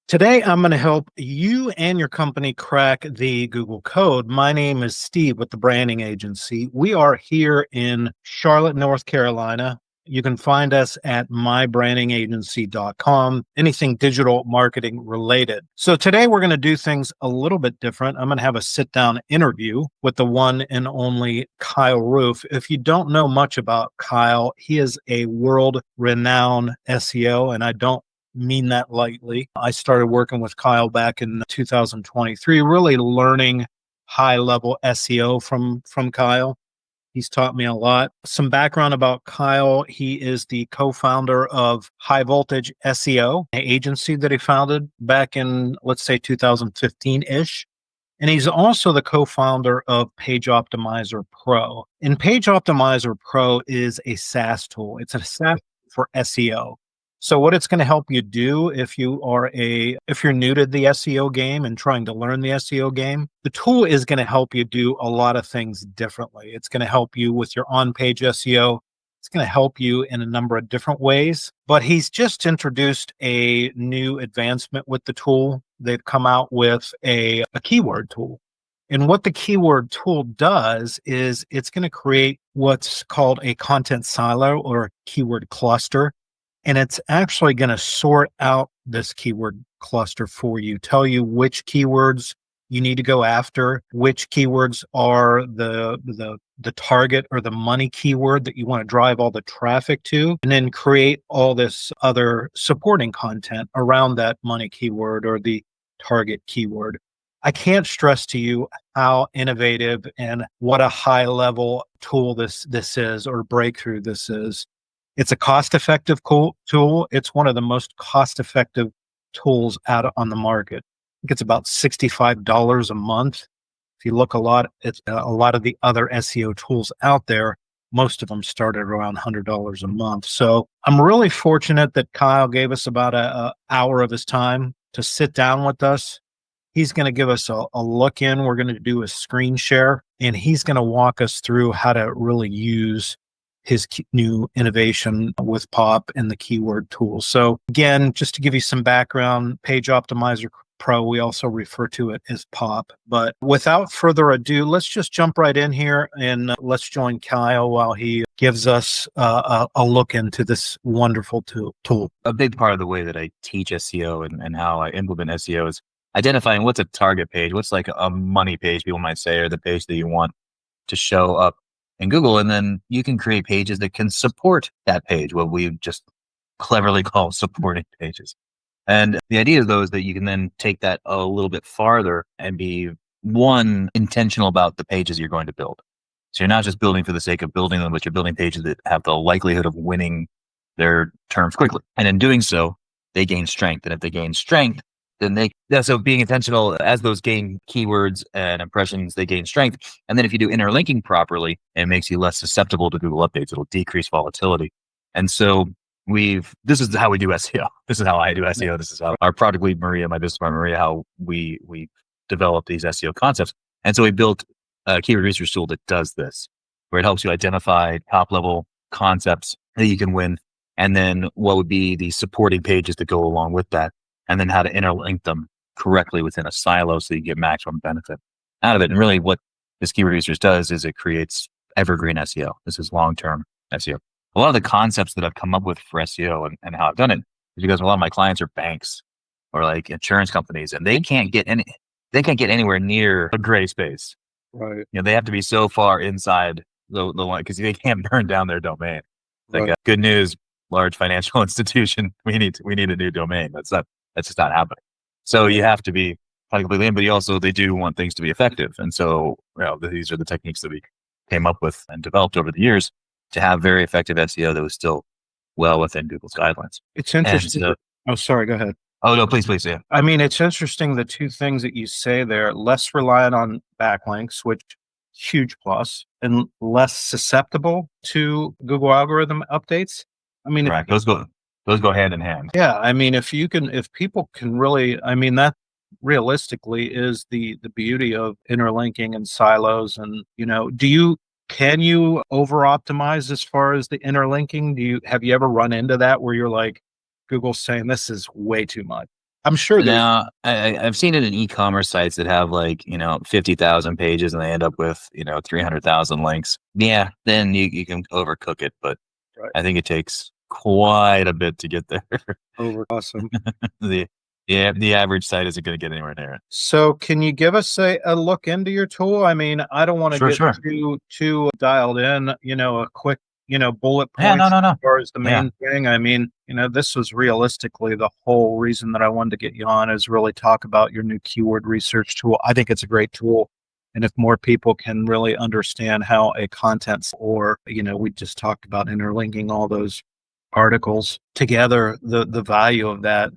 Today, I'm going to help you and your company crack the Google code. My name is Steve with the branding agency. We are here in Charlotte, North Carolina. You can find us at mybrandingagency.com, anything digital marketing related. So today we're going to do things a little bit different. I'm going to have a sit down interview with the one and only Kyle Roof. If you don't know much about Kyle, he is a world renowned SEO, and I don't mean that lightly. I started working with Kyle back in 2023, really learning high level SEO from Kyle. He's taught me a lot. Some background about Kyle. He is the co-founder of High Voltage SEO, an agency that he founded back in, let's say, 2015-ish. And he's also the co-founder of Page Optimizer Pro. And Page Optimizer Pro is a SaaS tool. It's a SaaS for SEO. So what it's going to help you do if you're new to the SEO game and trying to learn the SEO game, the tool is going to help you do a lot of things differently. It's going to help you with your on-page SEO. It's going to help you in a number of different ways. But he's just introduced a new advancement with the tool. They've come out with a keyword tool. And what the keyword tool does is it's going to create what's called a content silo or keyword cluster. And it's actually going to sort out this keyword cluster for you, tell you which keywords you need to go after, which keywords are the target or the money keyword that you want to drive all the traffic to, and then create all this other supporting content around that money keyword or the target keyword. I can't stress to you how innovative and what a high level tool this is, or breakthrough this is. It's a cost-effective tool. It's one of the most cost-effective tools out on the market. I think it's about $65 a month. If you look it's a lot of the other SEO tools out there. Most of them started around $100 a month. So I'm really fortunate that Kyle gave us about an hour of his time to sit down with us. He's going to give us a look in. We're going to do a screen share, and he's going to walk us through how to really use his new innovation with POP and the keyword tool. So again, just to give you some background, Page Optimizer Pro, we also refer to it as POP. But without further ado, let's just jump right in here and let's join Kyle while he gives us a look into this wonderful tool. A big part of the way that I teach SEO and how I implement SEO is identifying what's a target page, what's like a money page, people might say, or the page that you want to show up in Google. And then you can create pages that can support that page, what we just cleverly call supporting pages. And the idea of those is that you can then take that a little bit farther and be intentional about the pages you're going to build. So you're not just building for the sake of building them, but you're building pages that have the likelihood of winning their terms quickly. And in doing so, they gain strength. And if they gain strength, then so being intentional as those gain keywords and impressions, they gain strength. And then if you do interlinking properly, it makes you less susceptible to Google updates. It'll decrease volatility. And so this is how we do SEO. This is how I do SEO. This is how our product lead, Maria, my business partner, Maria, how we develop these SEO concepts. And so we built a keyword research tool that does this, where it helps you identify top level concepts that you can win. And then what would be the supporting pages that go along with that, and then how to interlink them correctly within a silo so you get maximum benefit out of it. And really what this keyword research does is it creates evergreen SEO. This is long-term SEO. A lot of the concepts that I've come up with for SEO and how I've done it is because a lot of my clients are banks or like insurance companies, and they can't get anywhere near a gray space. Right. They have to be so far inside the line because they can't burn down their domain. Like, good news, large financial institution, we need a new domain. That's just not happening. So you have to be completely in, but they do want things to be effective. And so, these are the techniques that we came up with and developed over the years to have very effective SEO that was still well within Google's guidelines. It's interesting. Oh, sorry, go ahead. Oh, no, please. Yeah. I mean, it's interesting, the two things that you say there: less reliant on backlinks, which huge plus, and less susceptible to Google algorithm updates. I mean, right. Those go hand in hand. Yeah. I mean, if people can really, I mean, that realistically is the beauty of interlinking and silos. And, can you over optimize as far as the interlinking? Have you ever run into that where you're like, Google's saying this is way too much? I'm sure there's Now, I've seen it in e-commerce sites that have like, 50,000 pages and they end up with, 300,000 links. Yeah, then you can overcook it, but right I think it takes quite a bit to get there. over awesome. the the average site isn't going to get anywhere near it. So can you give us a look into your tool? I mean, I don't want to Sure, get sure. too dialed in, a quick, bullet Yeah, no, points no, as no. far as the Yeah, main thing. I mean, this was realistically the whole reason that I wanted to get you on is really talk about your new keyword research tool. I think it's a great tool. And if more people can really understand how a contents or, we just talked about interlinking all those articles together, the value of that,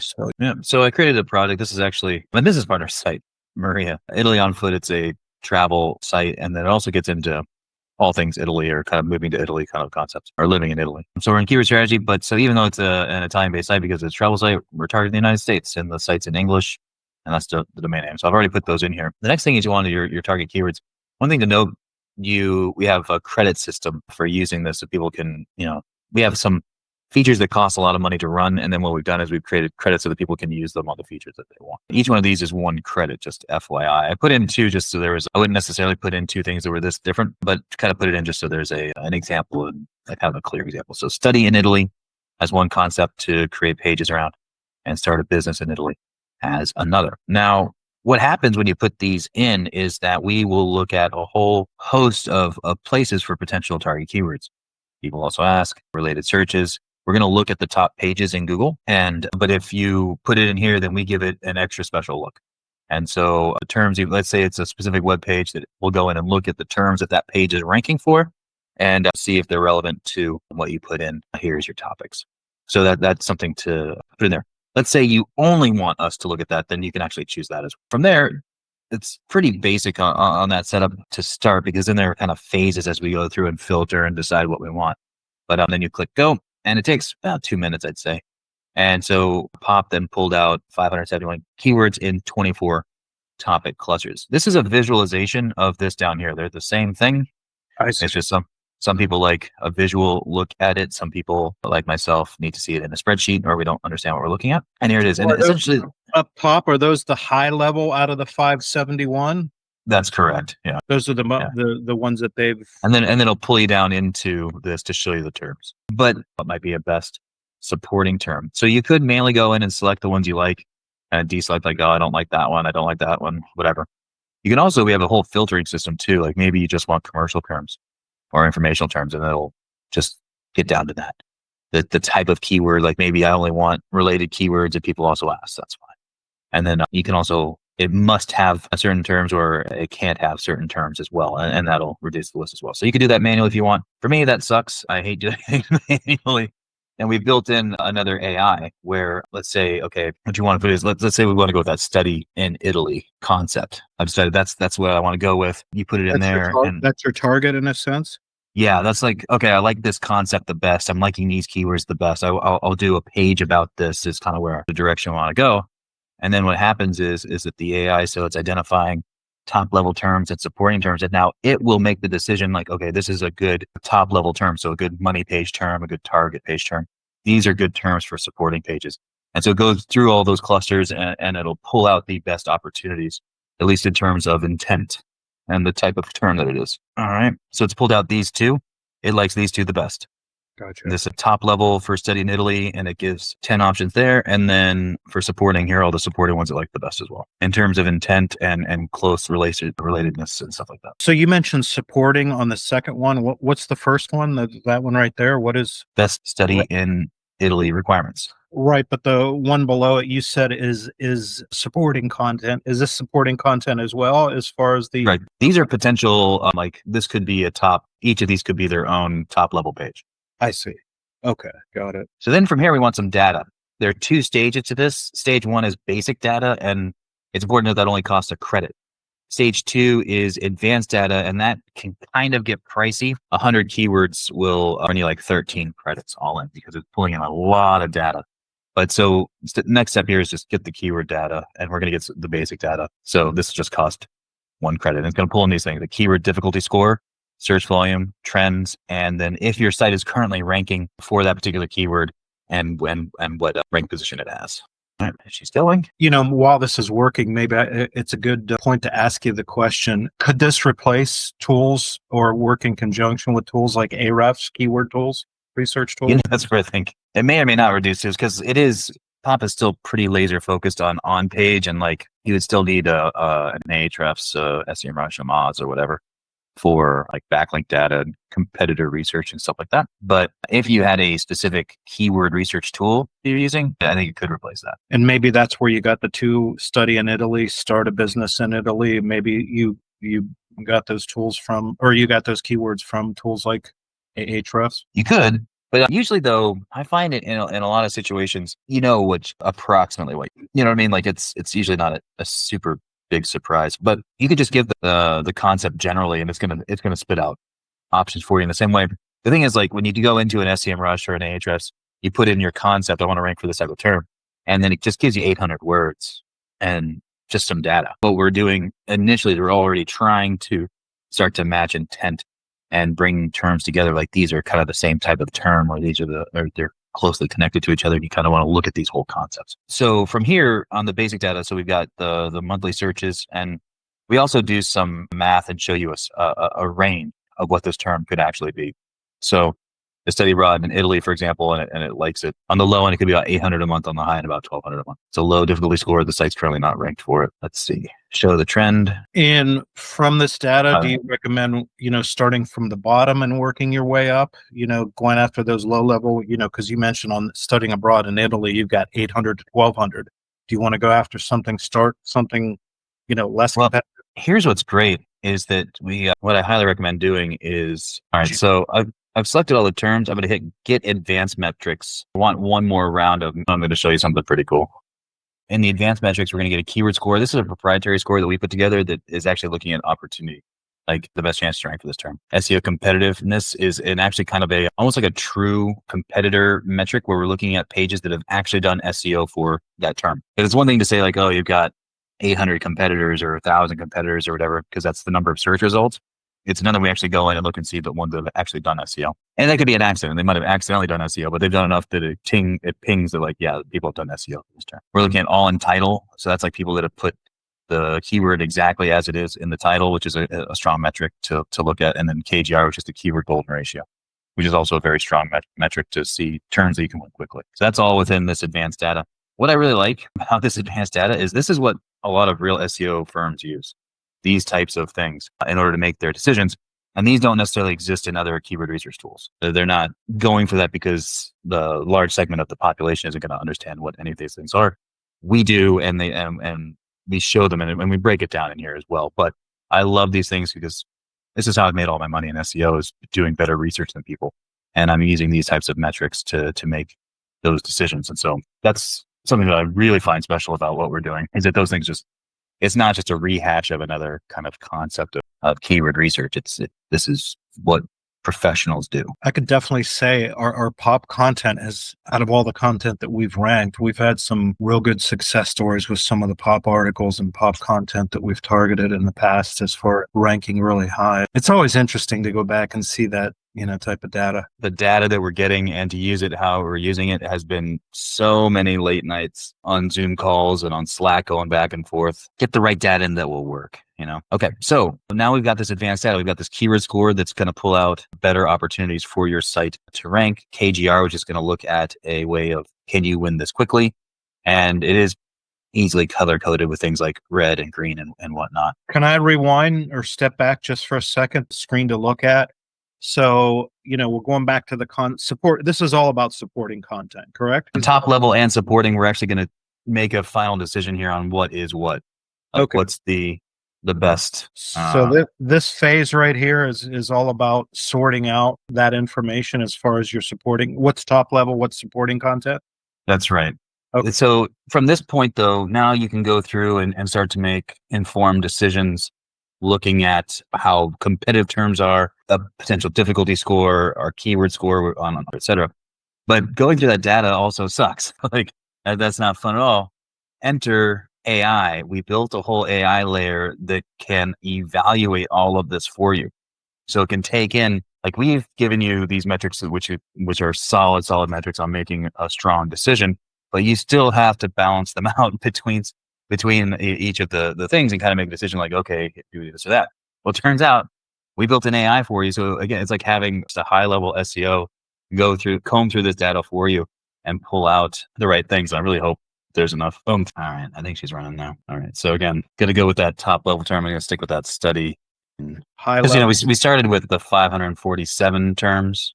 so yeah. So I created a product. This is actually my business partner's site, Maria. Italy on Foot. It's a travel site, and then it also gets into all things Italy or kind of moving to Italy kind of concepts or living in Italy. So we're in keyword strategy, but so even though it's an Italian-based site because it's a travel site, we're targeting the United States and the site's in English, and that's the domain name. So I've already put those in here. The next thing is you want your target keywords. One thing to note, we have a credit system for using this so people can, we have some features that cost a lot of money to run. And then what we've done is we've created credits so that people can use them on the features that they want. Each one of these is one credit, just FYI. I put in two just so I wouldn't necessarily put in two things that were this different, but kind of put it in just so there's an example and like kind of a clear example. So study in Italy as one concept to create pages around, and start a business in Italy as another. Now, what happens when you put these in is that we will look at a whole host of places for potential target keywords. People also ask related searches. We're going to look at the top pages in Google. But if you put it in here, then we give it an extra special look. And so terms, let's say it's a specific web page that we'll go in and look at the terms that page is ranking for and see if they're relevant to what you put in. Here's your topics. So that's something to put in there. Let's say you only want us to look at that, then you can actually choose that as well. From there, it's pretty basic on that setup to start, because then there are kind of phases as we go through and filter and decide what we want. But then you click go. And it takes about 2 minutes, I'd say. And so Pop then pulled out 571 keywords in 24 topic clusters. This is a visualization of this down here. They're the same thing. I see. It's just some people like a visual look at it. Some people, like myself, need to see it in a spreadsheet or we don't understand what we're looking at. And here it is. And essentially, up top, are those the high level out of the 571? That's correct. Yeah. Those are the ones that they've. And then it'll pull you down into this to show you the terms. But what might be a best supporting term? So you could manually go in and select the ones you like and deselect like, oh, I don't like that one. I don't like that one, whatever. You can also, we have a whole filtering system too. Like maybe you just want commercial terms or informational terms, and it'll just get down to that. The type of keyword, like maybe I only want related keywords that people also ask. That's fine. And then you can also, it must have a certain terms or it can't have certain terms as well. And that'll reduce the list as well. So you can do that manually if you want. For me, that sucks. I hate doing it manually. And we built in another AI where, let's say, okay, what you want to put is, let's say we want to go with that study in Italy concept. I've decided that's what I want to go with. You put it in there. And that's your target in a sense. Yeah, that's like, okay, I like this concept the best. I'm liking these keywords the best. I'll do a page about this is kind of where the direction I want to go. And then what happens is that the AI, so it's identifying top level terms and supporting terms. And now it will make the decision like, okay, this is a good top level term. So a good money page term, a good target page term. These are good terms for supporting pages. And so it goes through all those clusters and it'll pull out the best opportunities, at least in terms of intent and the type of term that it is. All right. So it's pulled out these two. It likes these two the best. Gotcha. This is top level for study in Italy, and it gives 10 options there. And then for supporting, here are all the supporting ones that like the best as well, in terms of intent and close relatedness and stuff like that. So you mentioned supporting on the second one. What's the first one? That one right there. What is best study in Italy requirements? Right, but the one below it you said is supporting content. Is this supporting content as well as far as the right? These are potential. Like this could be a top. Each of these could be their own top level page. I see. Okay, got it. So then from here, we want some data. There are 2 stages to this. Stage 1 is basic data, and it's important to note that only costs a credit. Stage 2 is advanced data, and that can kind of get pricey. 100 keywords will earn you like 13 credits all in because it's pulling in a lot of data. But so the next step here is just get the keyword data, and we're going to get the basic data. So this just cost 1 credit. And it's going to pull in these things, the keyword difficulty score, search volume, trends, and then if your site is currently ranking for that particular keyword and what rank position it has. She's going. While this is working, maybe it's a good point to ask you the question, could this replace tools or work in conjunction with tools like Ahrefs, keyword tools, research tools? That's where I think it may or may not reduce this, because Pop is still pretty laser focused on page, and like you would still need an Ahrefs, SEMrush, Moz, or whatever for like backlink data and competitor research and stuff like that. But if you had a specific keyword research tool you're using, I think it could replace that. And maybe that's where you got the two: study in Italy, start a business in Italy. Maybe you got those tools from, or you got those keywords from tools like Ahrefs. You could, but usually though, I find it in a lot of situations, which approximately what, what I mean? Like it's usually not a super big surprise, but you could just give the concept generally, and it's gonna spit out options for you in the same way. The thing is, like when you go into an SEMrush or an Ahrefs, you put in your concept, I want to rank for this type of term, and then it just gives you 800 words and just some data. What we're doing initially, we're already trying to start to match intent and bring terms together. Like these are kind of the same type of term, or they're closely connected to each other. And you kind of want to look at these whole concepts. So from here on the basic data, so we've got the monthly searches, and we also do some math and show you a range of what this term could actually be. So the study abroad in Italy, for example, and it likes it. On the low end, it could be about 800 a month. On the high end, about 1,200 a month. It's a low difficulty score. The site's currently not ranked for it. Let's see. Show the trend. And from this data, do you recommend, starting from the bottom and working your way up, going after those low level, because you mentioned on studying abroad in Italy, you've got 800 to 1,200. Do you want to go after something less competitive? Here's what's great is that what I highly recommend doing is, all right, so I've selected all the terms. I'm going to hit Get Advanced Metrics. I want one more round of, I'm going to show you something pretty cool. In the advanced metrics, we're going to get a keyword score. This is a proprietary score that we put together that is actually looking at opportunity, like the best chance to rank for this term. SEO competitiveness is actually kind of almost like a true competitor metric, where we're looking at pages that have actually done SEO for that term. Because it's one thing to say like, oh, you've got 800 competitors or 1,000 competitors or whatever, because that's the number of search results. It's another we actually go in and look and see the ones that have actually done SEO. And that could be an accident. They might have accidentally done SEO, but they've done enough that it pings that like, yeah, people have done SEO for this term. We're looking at all in title. So that's like people that have put the keyword exactly as it is in the title, which is a strong metric to look at. And then KGR, which is the keyword golden ratio, which is also a very strong metric to see terms that you can win quickly. So that's all within this advanced data. What I really like about this advanced data is this is what a lot of real SEO firms use. These types of things in order to make their decisions. And these don't necessarily exist in other keyword research tools. They're not going for that because the large segment of the population isn't going to understand what any of these things are. We do, and we show them, and we break it down in here as well. But I love these things because this is how I've made all my money in SEO, is doing better research than people. And I'm using these types of metrics to make those decisions. And so that's something that I really find special about what we're doing, is that those things it's not just a rehash of another kind of concept of keyword research. This is what professionals do. I could definitely say our pop content is, out of all the content that we've ranked, we've had some real good success stories with some of the pop articles and pop content that we've targeted in the past as for ranking really high. It's always interesting to go back and see that, type of data. The data that we're getting and to use it how we're using it has been so many late nights on Zoom calls and on Slack going back and forth. Get the right data in that will work, Okay, so now we've got this advanced data. We've got this keyword score that's going to pull out better opportunities for your site to rank. KGR, which is going to look at a way of, can you win this quickly? And it is easily color coded with things like red and green and whatnot. Can I rewind or step back just for a second? Screen to look at. So, we're going back to the support. This is all about supporting content, correct? Top level and supporting, we're actually going to make a final decision here on what is what. Okay. What's the best. So this phase right here is all about sorting out that information as far as your supporting. What's top level? What's supporting content? That's right. Okay. So from this point, though, now you can go through and start to make informed decisions, looking at how competitive terms are, a potential difficulty score, our keyword score, on et cetera. But going through that data also sucks. Like that's not fun at all. Enter AI. We built a whole AI layer that can evaluate all of this for you. So it can take in, like we've given you these metrics, which are solid metrics on making a strong decision. but you still have to balance them out between each of the things and kind of make a decision like, okay, do this or that. Well, it turns out we built an AI for you. So again, it's like having just a high level SEO comb through this data for you and pull out the right things. I really hope there's enough. Boom. All right. I think she's running now. All right. So again, got to go with that top level term. I'm going to stick with that study. High Because, level. we started with the 547 terms,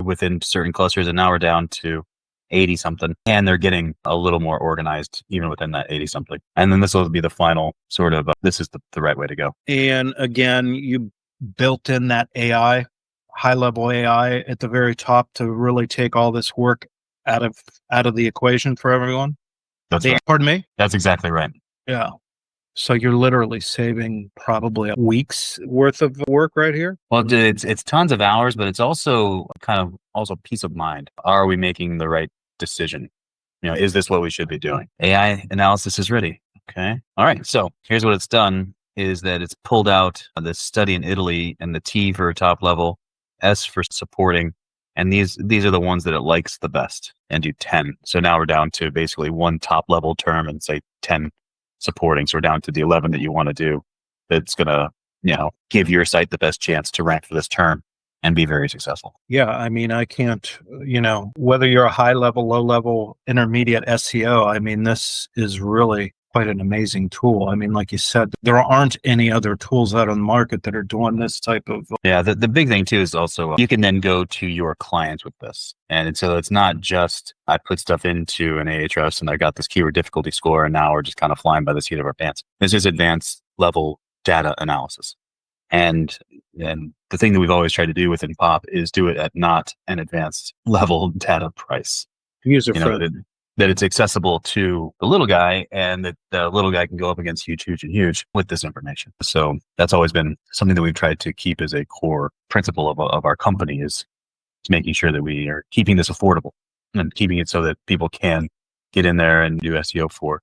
within certain clusters, and now we're down to 80 something, and they're getting a little more organized even within that 80 something. And then this will be the final sort of, this is the right way to go. And again, you built in that AI, high level AI at the very top to really take all this work out of the equation for everyone. That's right. Pardon me? That's exactly right. Yeah. So you're literally saving probably a week's worth of work right here. Well, it's tons of hours, but it's also also peace of mind. Are we making the right decision? Is this what we should be doing? AI analysis is ready. Okay. All right. So here's what it's done is that it's pulled out the study in Italy and the T for top level, S for supporting. And these are the ones that it likes the best, and do 10. So now we're down to basically one top level term and say 10 supporting. So we're down to the 11 that you want to do. That's going to, give your site the best chance to rank for this term and be very successful. Yeah. I mean, I can't, whether you're a high level, low level, intermediate SEO, I mean, this is really quite an amazing tool. I mean, like you said, there aren't any other tools out on the market that are doing this type of. Yeah. The big thing too is also you can then go to your clients with this. And so it's not just I put stuff into an Ahrefs and I got this keyword difficulty score and now we're just kind of flying by the seat of our pants. This is advanced level data analysis. And the thing that we've always tried to do within POP is do it at not an advanced level data price. User friendly. That it's accessible to the little guy, and that the little guy can go up against huge with this information. So that's always been something that we've tried to keep as a core principle of our company, is making sure that we are keeping this affordable and keeping it so that people can get in there and do SEO for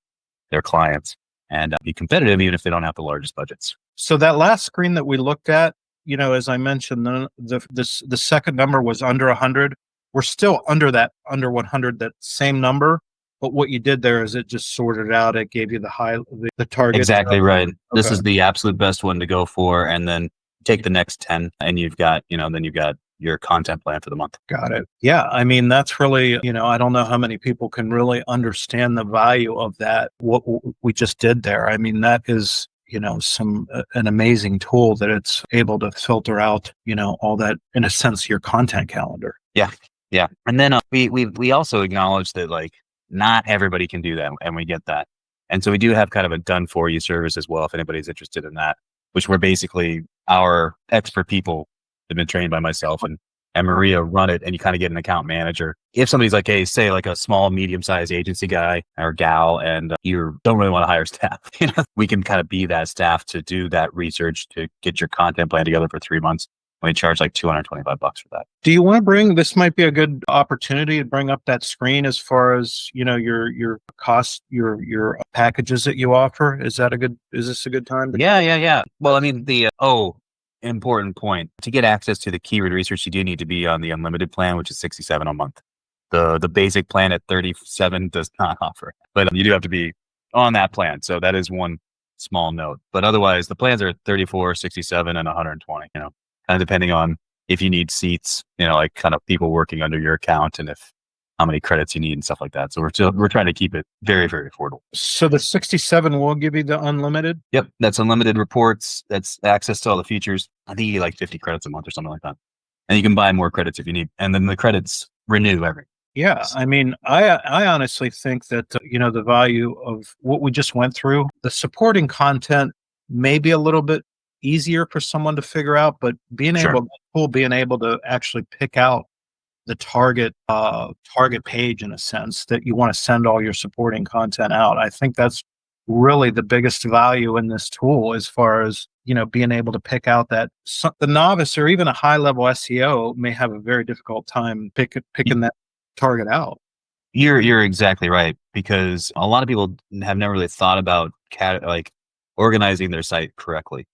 their clients and be competitive, even if they don't have the largest budgets. So that last screen that we looked at, as I mentioned, the second number was under 100. We're still under 100, that same number. But what you did there is it just sorted out. It gave you the target. Exactly right. Okay. This is the absolute best one to go for. And then take the next 10 and you've got, then you've got your content plan for the month. Got it. Yeah. I mean, that's really, I don't know how many people can really understand the value of that, what we just did there. I mean, that is, an amazing tool that it's able to filter out, all that, in a sense, your content calendar. Yeah. Yeah. And then we also acknowledge that not everybody can do that. And we get that. And so we do have kind of a done for you service as well, if anybody's interested in that, which we're basically our expert people have been trained by myself and Maria run it, and you kind of get an account manager. If somebody's like, hey, say like a small, medium-sized agency guy or gal, and you don't really want to hire staff, we can kind of be that staff to do that research to get your content plan together for 3 months. We charge like $225 for that. Do you want to this might be a good opportunity to bring up that screen as far as, your cost, your packages that you offer? Is this a good time? Yeah. Well, I mean, important point. To get access to the keyword research, you do need to be on the unlimited plan, which is $67 a month. The basic plan at $37 does not offer, but you do have to be on that plan. So that is one small note. But otherwise, the plans are $34, $67, and $120, kind of depending on if you need seats, like kind of people working under your account and how many credits you need and stuff like that. So we're trying to keep it very, very affordable. So the 67 will give you the unlimited? Yep. That's unlimited reports. That's access to all the features. I think you get like 50 credits a month or something like that. And you can buy more credits if you need. And then the credits renew every. Yeah. I mean, I honestly think that, the value of what we just went through, the supporting content may be a little bit easier for someone to figure out, but being able to actually pick out the target page, in a sense, that you want to send all your supporting content out. I think that's really the biggest value in this tool, as far as, being able to pick out that the novice or even a high level SEO may have a very difficult time picking that target out. You're exactly right, because a lot of people have never really thought about organizing their site correctly.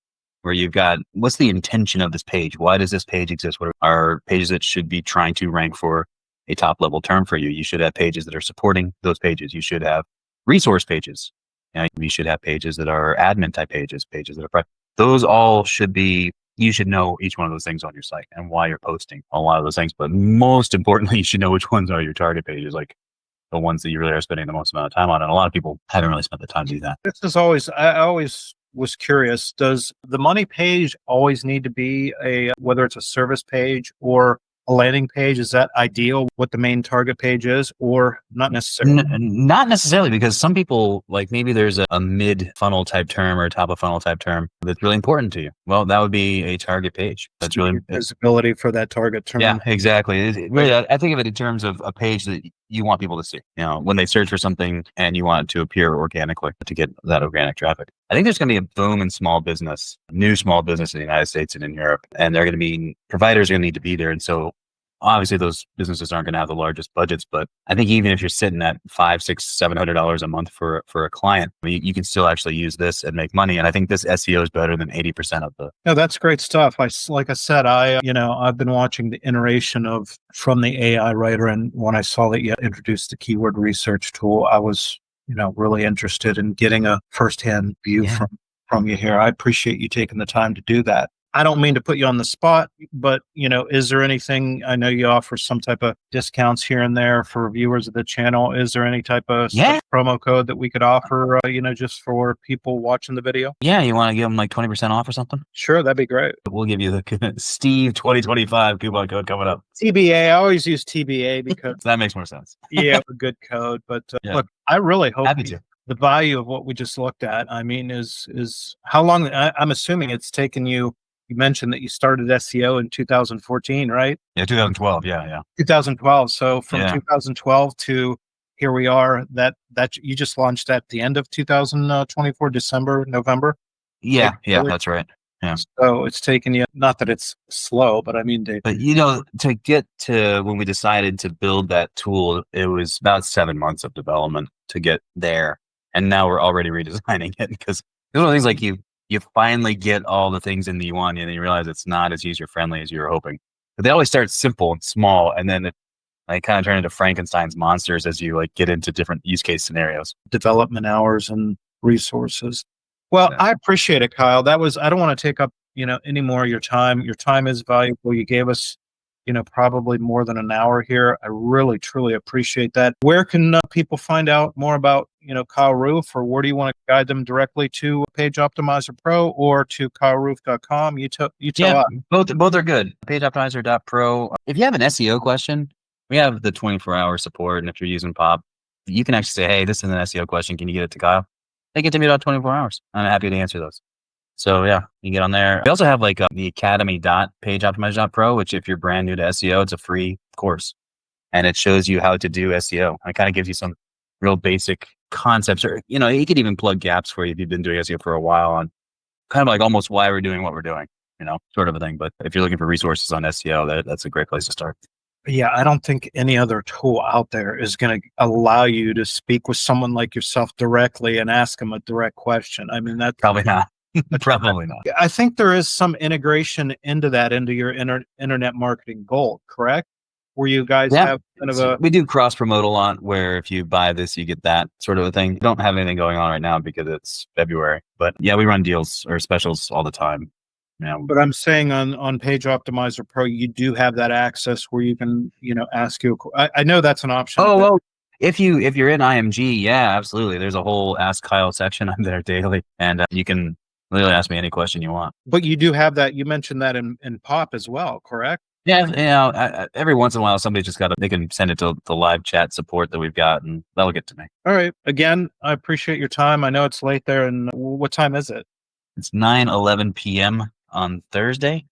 Where you've got, what's the intention of this page? Why does this page exist? What are pages that should be trying to rank for a top level term for you. You should have pages that are supporting those pages. You should have resource pages. You should have pages that are admin type pages, pages that are those all should be, you should know each one of those things on your site and why you're posting a lot of those things. But most importantly, you should know which ones are your target pages, like the ones that you really are spending the most amount of time on. And a lot of people haven't really spent the time to do that. This is always, I always was curious, does the money page always need to be whether it's a service page or a landing page? Is that ideal what the main target page is, or not necessarily? Not necessarily, because some people, like maybe there's a mid funnel type term or a top of funnel type term that's really important to you. Well, that would be a target page. That's really visibility for that target term. Yeah, exactly. Really, I think of it in terms of a page that you want people to see. When they search for something and you want it to appear organically to get that organic traffic. I think there's going to be a boom in small business, new small business in the United States and in Europe, and they're going to be, providers are going to need to be there. And so obviously those businesses aren't going to have the largest budgets, but I think even if you're sitting at $500, $600, $700 a month for a client, you can still actually use this and make money. And I think this SEO is better than 80% of the. No, that's great stuff. Like I said, I've been watching the iteration from the AI writer. And when I saw that you introduced the keyword research tool, I was, really interested in getting a firsthand view from you here. I appreciate you taking the time to do that. I don't mean to put you on the spot, but, is there anything, I know you offer some type of discounts here and there for viewers of the channel. Is there any type of promo code that we could offer, just for people watching the video? Yeah. You want to give them like 20% off or something? Sure. That'd be great. We'll give you the Steve 2025 coupon code coming up. TBA. I always use TBA because that makes more sense. Yeah, a good code. But look, I really hope the value of what we just looked at, is how long, I'm assuming it's taken you. You mentioned that you started SEO in 2014, right? Yeah, 2012. Yeah. 2012. So from 2012 to here we are, that you just launched at the end of 2024, December, November. Yeah, that's right. Yeah. So it's taken you, not that it's slow, but to get to when we decided to build that tool, it was about 7 months of development to get there. And now we're already redesigning it because it's one of the things like you finally get all the things in that you want, and then you realize it's not as user friendly as you were hoping. But they always start simple and small, and then it kind of turn into Frankenstein's monsters as you get into different use case scenarios. Development hours and resources. Well, I appreciate it, Kyle. I don't want to take up, any more of your time. Your time is valuable. You gave us, probably more than an hour here. I really, truly appreciate that. Where can people find out more about, Kyle Roof, or where do you want to guide them directly to Page Optimizer Pro or to KyleRoof.com? You tell us. Both are good. PageOptimizer.pro. If you have an SEO question, we have the 24-hour support. And if you're using Pop, you can actually say, hey, this is an SEO question. Can you get it to Kyle? They get to me about 24 hours. I'm happy to answer those. So you can get on there. We also have the academy.pageoptimizer.pro, which if you're brand new to SEO, it's a free course and it shows you how to do SEO. It kind of gives you some real basic concepts, or, you could even plug gaps for you if you've been doing SEO for a while on kind of almost why we're doing what we're doing, sort of a thing. But if you're looking for resources on SEO, that's a great place to start. Yeah, I don't think any other tool out there is going to allow you to speak with someone like yourself directly and ask them a direct question. That's probably not. Probably not. I think there is some integration into your internet marketing gold, correct? Where you guys have kind of we do cross promote a lot, where if you buy this, you get that sort of a thing. We don't have anything going on right now because it's February, but we run deals or specials all the time. But I'm saying on Page Optimizer Pro, you do have that access where you can, ask you. I know that's an option. Oh, well, if you're in IMG, absolutely. There's a whole Ask Kyle section. I'm there daily, and you can literally ask me any question you want. But you do have that. You mentioned that in Pop as well, correct? Yeah. Every once in a while, somebody they can send it to the live chat support that we've got, and that'll get to me. All right. Again, I appreciate your time. I know it's late there, and what time is it? It's 9:11 p.m. on Thursday.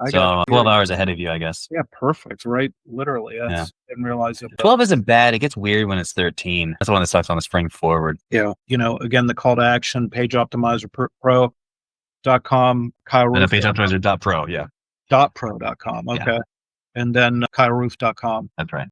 So 12 hours ahead of you, I guess. Yeah, perfect. Right. Literally. I didn't realize it. 12 isn't bad. It gets weird when it's 13. That's the one that sucks on the spring forward. Yeah. Again, the call to action, PageOptimizerPro.com, Kyle Roof. PageOptimizer.pro. Yeah. .pro.com. Okay. And then KyleRoof.com. That's right.